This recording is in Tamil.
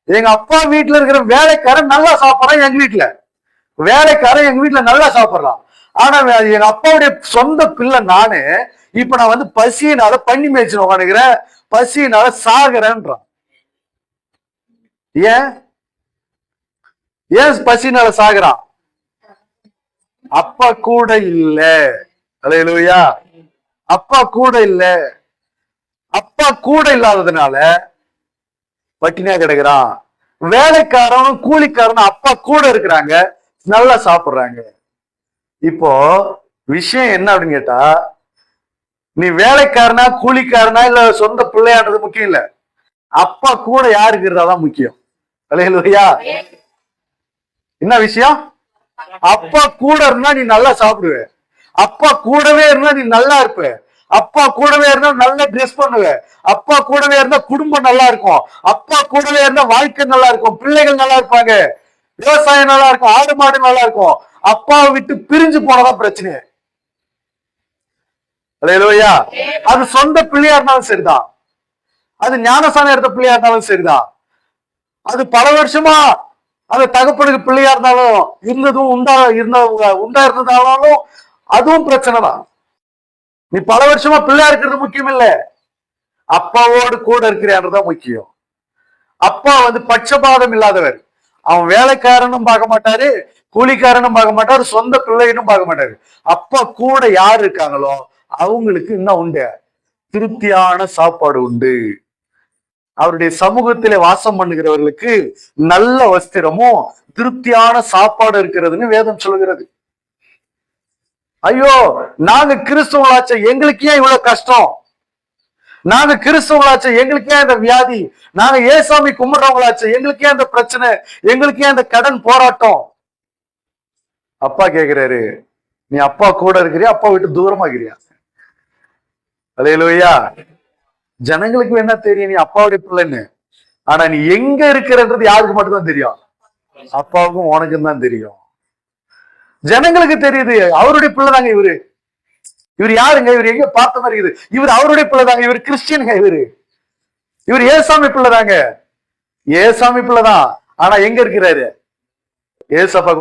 எங்க அப்பா வீட்டுல இருக்கிற வேலைக்காரன் நல்லா சாப்பிடறான், எங்க வீட்டுல வேலைக்காரன் எங்க வீட்டுல நல்லா சாப்பிடறான். ஆனா எங்க அப்பாவுடைய சொந்த பிள்ளை நானு இப்ப நான் வந்து பசியினால பண்ணி மேய்ச்சு உட்காந்துக்கிறேன், பசியினால சாகுறேன்றான். ஏன் ஏன் பசினால சாகுறான்? அப்பா கூட இல்ல. அல்லேலூயா. அப்பா கூட இல்ல. அப்பா கூட இல்லாததுனால பட்டினியா கிடக்குறான். வேலைக்காரனும் கூலிக்காரனும் அப்பா கூட இருக்கிறாங்க, நல்லா சாப்பிடுறாங்க. இப்போ விஷயம் என்ன அப்படின்னு கேட்டா, நீ வேலைக்காரனா கூலிக்காரனா இல்ல சொந்த பிள்ளையான்றது முக்கியம் இல்ல, அப்பா கூட யாரு இருக்கிறதாதான் முக்கியம். அல்லேலூயா. என்ன விஷயம்? அப்பா கூட இருந்தா நீ நல்லா சாப்பிடுவ, அப்பா கூடவே இருந்தா நீ நல்லா இருப்ப, அப்பா கூடவே இருந்தா நல்லா ட்ரெஸ் பண்ணுவ, அப்பா கூடவே இருந்தா குடும்பம் நல்லா இருக்கும், அப்பா கூடவே இருந்தா வாழ்க்கை நல்லா இருக்கும், பிள்ளைகள் நல்லா இருப்பாங்க, விவசாயம் நல்லா இருக்கும், ஆடு மாடு நல்லா இருக்கும். அப்பாவை விட்டு பிரிஞ்சு போனதான் பிரச்சனை. அல்லேலூயா. அது சொந்த பிள்ளையா இருந்தாலும் சரிதான், அது ஞானசானம் எடுத்த பிள்ளையா இருந்தாலும் சரிதான், அது பல வருஷமா அந்த தகப்பனுக்கு பிள்ளையா இருந்தாலும் இருந்ததும் உண்டா இருந்ததாலும் அதுவும் பிரச்சனை தான். நீ பல வருஷமா பிள்ளையா இருக்கிறது முக்கியம் இல்ல, அப்பாவோடு கூட இருக்கிறான்றதான் முக்கியம். அப்பா வந்து பட்சபாதம் இல்லாதவர். அவன் வேலைக்காரனும் பார்க்க மாட்டாரு, கூலிக்காரனும் பார்க்க மாட்டாரு, சொந்த பிள்ளைகளும் பார்க்க மாட்டாரு. அப்பா கூட யார் இருக்காங்களோ அவங்களுக்கு என்ன உண்டு? திருப்தியான சாப்பாடு உண்டு. அவருடைய சமூகத்திலே வாசம் பண்ணுகிறவர்களுக்கு நல்ல வஸ்திரமும் திருப்தியான சாப்பாடு இருக்கிறதுன்னு வேதம் சொல்லுகிறது. ஐயோ, நாங்க கிறிஸ்தவங்களாச்ச, எங்களுக்கு ஏன் இவ்வளவு கஷ்டம்? நாங்க கிறிஸ்தவங்களாச்ச, எங்களுக்கு ஏன் இந்த வியாதி? நாங்க ஏசாமி கும்பிடுறவங்களாச்ச, எங்களுக்கு ஏன் இந்த பிரச்சனை? எங்களுக்கு ஏன் இந்த கடன் போராட்டம்? அப்பா கேக்குறாரு, நீ அப்பா கூட இருக்கிறியா, அப்பா விட்டு தூரமா இருக்கிறியா? அல்லேலூயா. ஜனங்களுக்கு என்ன தெரியும் நீ அப்பாவுடைய பிள்ளைன்னு, ஆனா நீ எங்க இருக்கிறன்றது யாருக்கு மட்டும்தான் தெரியும்? அப்பாவுக்கும் உனக்கும் தான் தெரியும். ஜனங்களுக்கு தெரியுது அவருடைய பிள்ளை தாங்க இவரு, இவர் யாருங்க, இவர் எங்க பார்த்த மாதிரி இருக்குது, இவர் அவருடைய பிள்ளை தாங்க, இவர் கிறிஸ்டியனுங்க, இவர் ஏசாமி பிள்ளை தாங்க, ஏசாமி பிள்ளை தான். ஆனா எங்க இருக்கிறாரு? ஏசப்பா